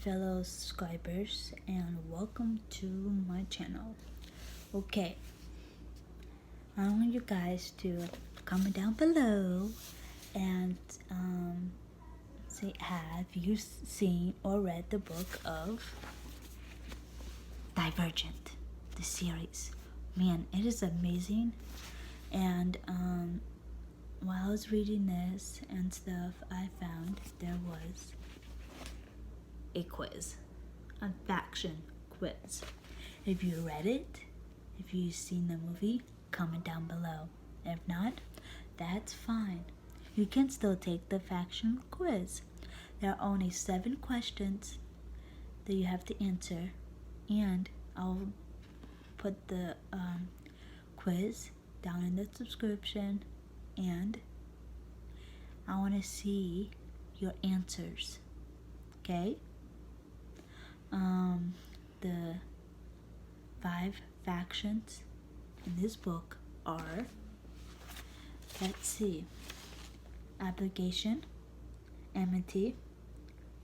fellow subscribers, and welcome to my channel. Okay, I want you guys to comment down below and say, have you seen or read the book of Divergent, the series? Man, it is amazing. And while I was reading this and stuff, I found there was a quiz, a faction quiz. If you read it, if you've seen the movie, comment down below. If not, that's fine. You can still take the faction quiz. There are only 7 questions that you have to answer, and I'll put the quiz down in the description, and I want to see your answers. Okay? The 5 factions in this book are, let's see, abnegation, enmity,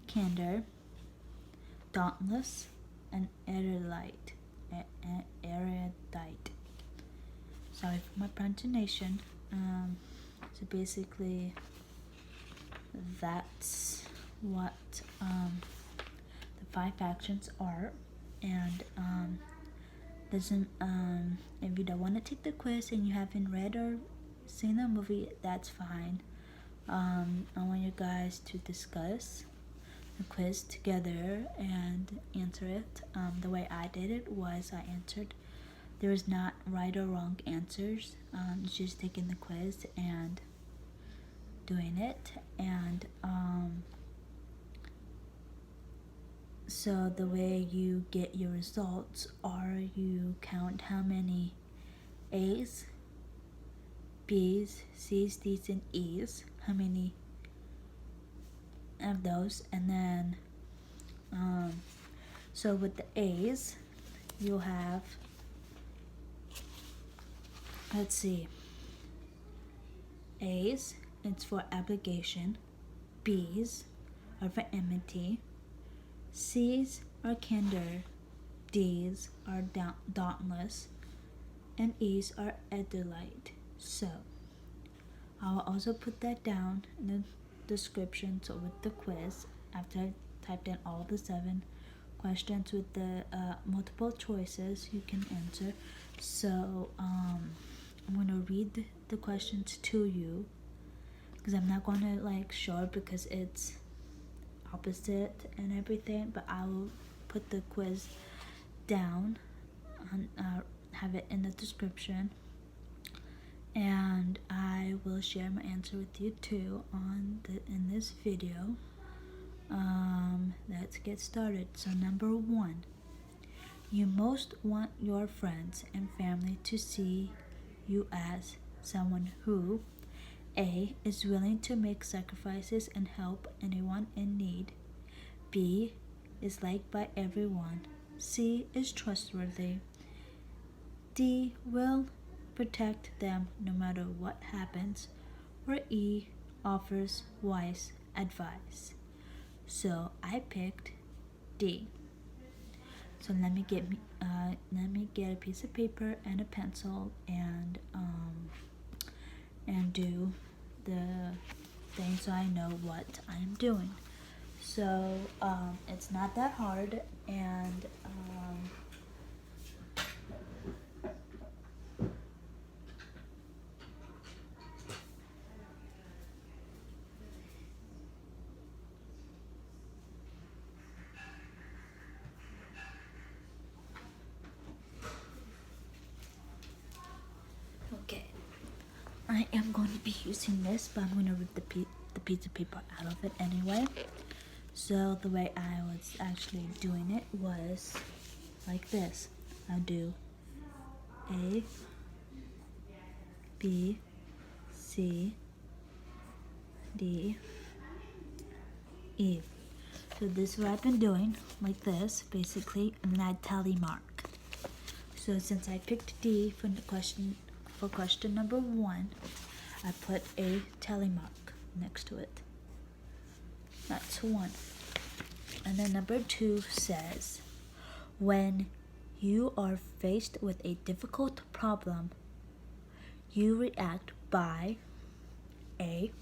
candor, dauntless, and erudite. Sorry for my pronunciation. So basically, that's what the 5 factions are. And if you don't want to take the quiz and you haven't read or seen the movie, that's fine. I want you guys to discuss the quiz together and answer it. The way I did it was I answered. There is not right or wrong answers. It's just taking the quiz and doing it. And so the way you get your results are you count how many A's, B's, C's, D's, and E's, how many of those, and then so with the A's you'll have, let's see, A's, it's for obligation, B's are for enmity, C's are candor, D's are dauntless, and E's are erudite. So I'll also put that down in the description. So with the quiz, after I've typed in all the 7 questions with the multiple choices you can answer. So I'm going to read the questions to you, because I'm not going to show it because it's opposite and everything, but I will put the quiz down and have it in the description, and I will share my answer with you too in this video. Let's get started. So number 1, you most want your friends and family to see you as someone who A, is willing to make sacrifices and help anyone in need, B, is liked by everyone, C, is trustworthy, D, will protect them no matter what happens, or E, offers wise advice. So I picked D. So let me get a piece of paper and a pencil and do the thing so I know what I'm doing. So it's not that hard, and okay, I am going to be using this, but I'm going to rip the piece of paper out of it anyway. So the way I was actually doing it was like this. I'll do A, B, C, D, E. So this is what I've been doing, like this, basically, and then I tally mark. So since I picked D for question number 1, I put a tally mark next to it. That's 1. And then number 2 says, when you are faced with a difficult problem, you react by A,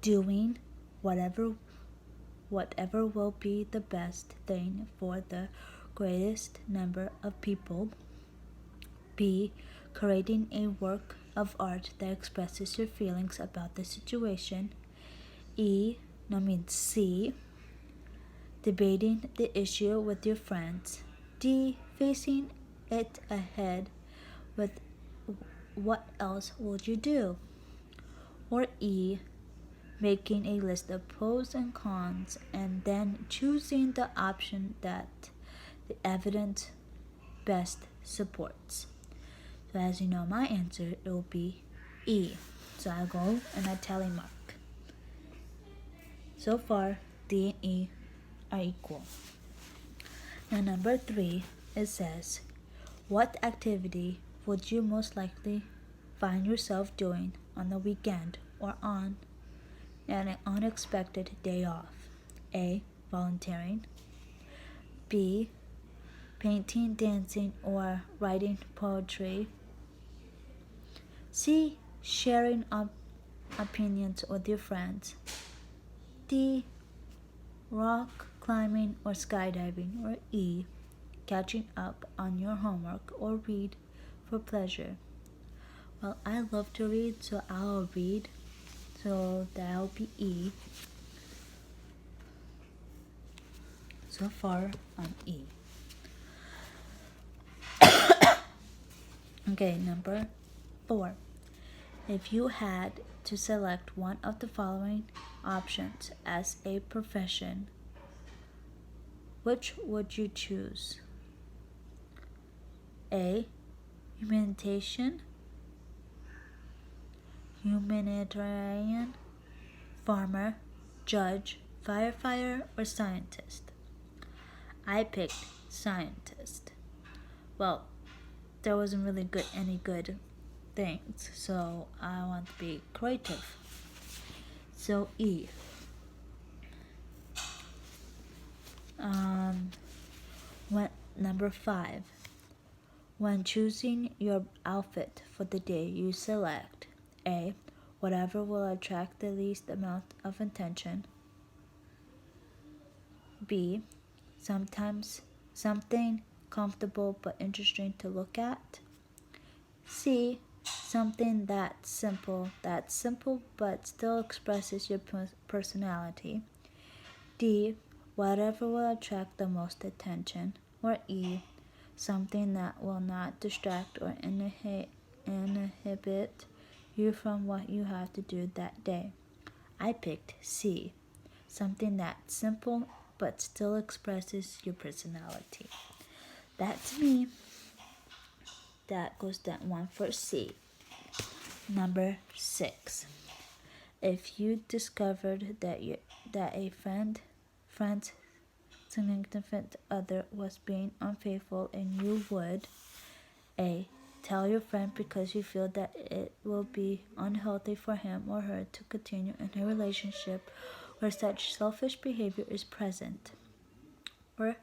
doing whatever will be the best thing for the greatest number of people. B, creating a work of art that expresses your feelings about the situation. C, debating the issue with your friends. D, facing it ahead with what else would you do? Or E, making a list of pros and cons and then choosing the option that the evidence best supports. So as you know, my answer it will be E. So I go and I tally mark. So far, D and E are equal. Now number 3, it says, what activity would you most likely find yourself doing on the weekend or on an unexpected day off? A, volunteering. B, painting, dancing, or writing poetry. C, sharing opinions with your friends. D, rock climbing or skydiving. Or E, catching up on your homework or read for pleasure. Well, I love to read, so I'll read. So that'll be E. So far, I'm E. Okay, number 4. If you had to select one of the following options as a profession, which would you choose? A, humanitarian, farmer, judge, firefighter, or scientist? I picked scientist. Well, there wasn't really any good things, so I want to be creative. So E. Number 5. When choosing your outfit for the day, you select A, whatever will attract the least amount of attention. B, something comfortable but interesting to look at. C, something that's simple but still expresses your personality. D, whatever will attract the most attention. Or E, something that will not distract or inhibit you from what you have to do that day. I picked C, something that's simple but still expresses your personality. That's me. That goes that one for C. Number 6. If you discovered that a friend's significant other was being unfaithful, and you would A, tell your friend because you feel that it will be unhealthy for him or her to continue in a relationship where such selfish behavior is present. Or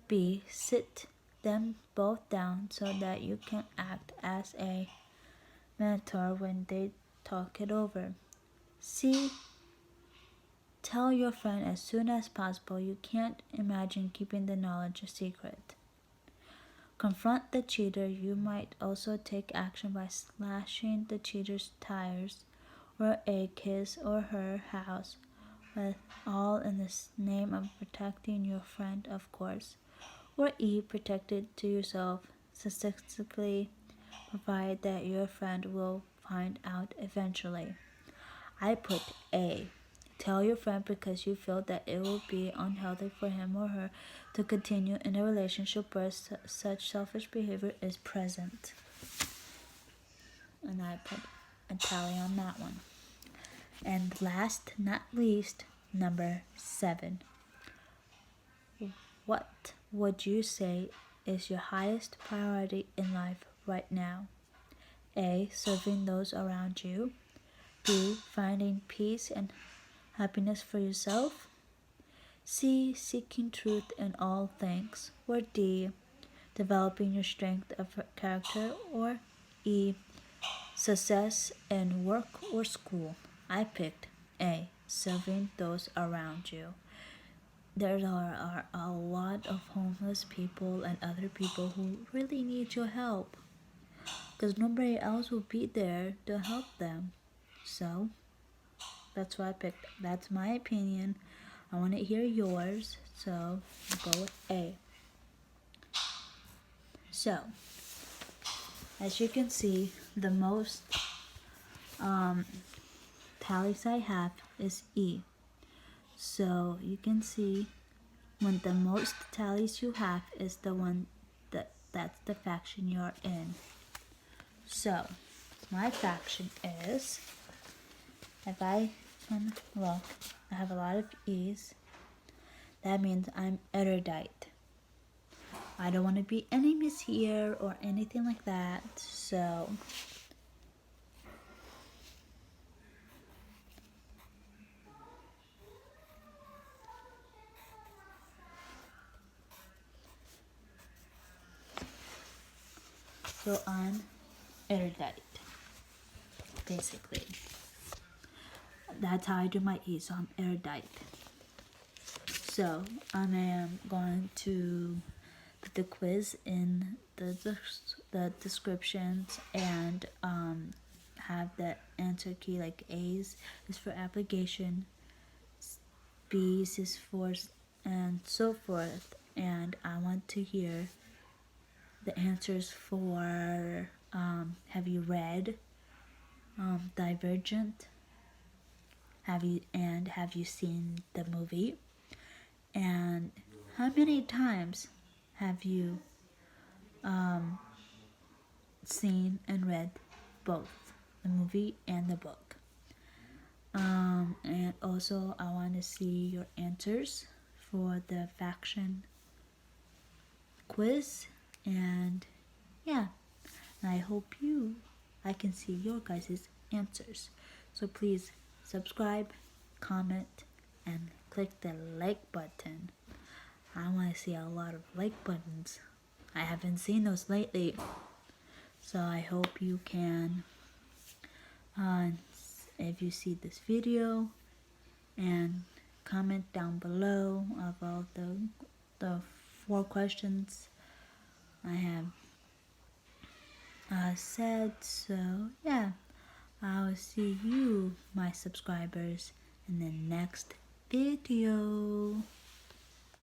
B, sit them both down so that you can act as a mentor when they talk it over. C, tell your friend as soon as possible you can't imagine keeping the knowledge a secret. Confront the cheater. You might also take action by slashing the cheater's tires or A, his or her house, with all in the name of protecting your friend, of course. Or E, protect it to yourself, statistically provide that your friend will find out eventually. I put A, tell your friend because you feel that it will be unhealthy for him or her to continue in a relationship where such selfish behavior is present. And I put a tally on that one. And last not least, number 7. What would you say is your highest priority in life right now? A, serving those around you. B, finding peace and happiness for yourself. C. Seeking truth in all things. Or D. Developing your strength of character. Or E. Success in work or school. I picked A. Serving those around you. There are a lot of homeless people and other people who really need your help because nobody else will be there to help them. So that's what I picked. That's my opinion. I want to hear yours, so I'll go with A. So, as you can see, the most tallies I have is E. So you can see when the most tallies you have is the one that's the faction you're in. So my faction is, if I can look, I have a lot of E's. That means I'm erudite. I don't want to be enemies here or anything like that. So I'm erudite, basically. That's how I do my E, so I'm erudite. So I am going to put the quiz in the descriptions and have the answer key, like A's is for application, B's is for, and so forth. And I want to hear the answers for have you read Divergent? Have you seen the movie? And how many times have you seen and read both the movie and the book? And also, I want to see your answers for the faction quiz. And yeah, I hope I can see your guys' answers. So please subscribe, comment, and click the like button. I want to see a lot of like buttons. I haven't seen those lately. So I hope you can, if you see this video, and comment down below about the 4 questions I have said. So yeah, I'll see you, my subscribers, in the next video.